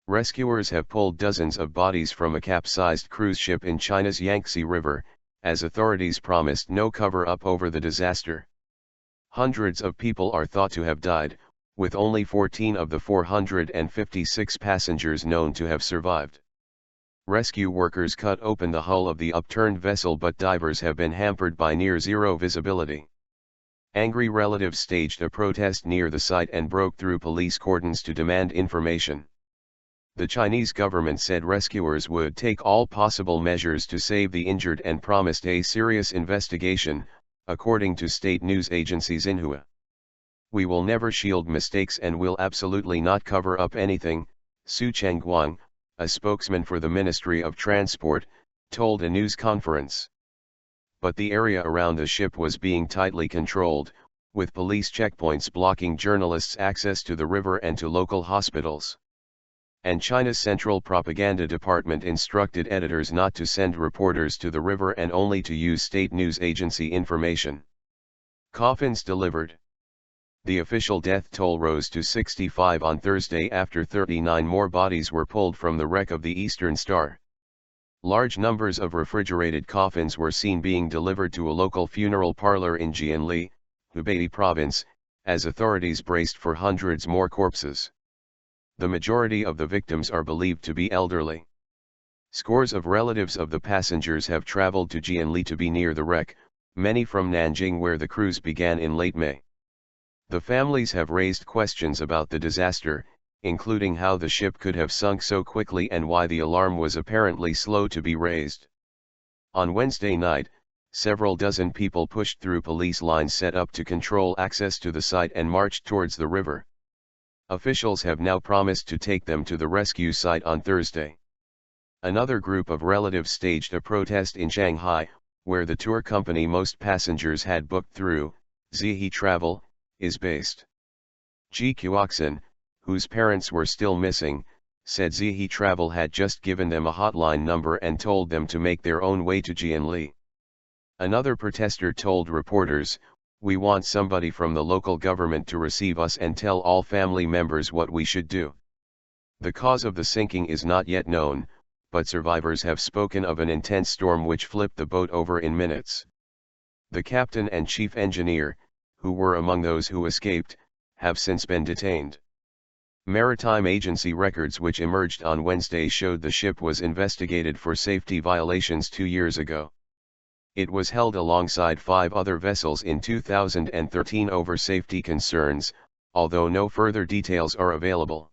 Rescuers have pulled dozens of bodies from a capsized cruise ship in China's Yangtze River, as authorities promised no cover-up over the disaster. Hundreds of people are thought to have died, with only 14 of the 456 passengers known to have survived. Rescue workers cut open the hull of the upturned vessel, but divers have been hampered by near-zero visibility. Angry relatives staged a protest near the site and broke through police cordons to demand information. The Chinese government said rescuers would take all possible measures to save the injured and promised a serious investigation, according to state news agency Xinhua. "We will never shield mistakes and will absolutely not cover up anything," Su Chengguang, a spokesman for the Ministry of Transport, told a news conference. But the area around the ship was being tightly controlled, with police checkpoints blocking journalists' access to the river and to local hospitals. And China's Central Propaganda Department instructed editors not to send reporters to the river and only to use state news agency information. Coffins delivered. The official death toll rose to 65 on Thursday after 39 more bodies were pulled from the wreck of the Eastern Star. Large numbers of refrigerated coffins were seen being delivered to a local funeral parlor in Jianli, Hubei province, as authorities braced for hundreds more corpses. The majority of the victims are believed to be elderly. Scores of relatives of the passengers have traveled to Jianli to be near the wreck, many from Nanjing where the cruise began in late May. The families have raised questions about the disaster, including how the ship could have sunk so quickly and why the alarm was apparently slow to be raised. On Wednesday night, several dozen people pushed through police lines set up to control access to the site and marched towards the river. Officials have now promised to take them to the rescue site on Thursday. Another group of relatives staged a protest in Shanghai, where the tour company most passengers had booked through, Xinhua Travel, is based. Ji Qiuxin, whose parents were still missing, said Xinhua Travel had just given them a hotline number and told them to make their own way to Jianli. Another protester told reporters, "We want somebody from the local government to receive us and tell all family members what we should do." The cause of the sinking is not yet known, but survivors have spoken of an intense storm which flipped the boat over in minutes. The captain and chief engineer, who were among those who escaped, have since been detained. Maritime agency records which emerged on Wednesday showed the ship was investigated for safety violations 2 years ago. It was held alongside 5 other vessels in 2013 over safety concerns, although no further details are available.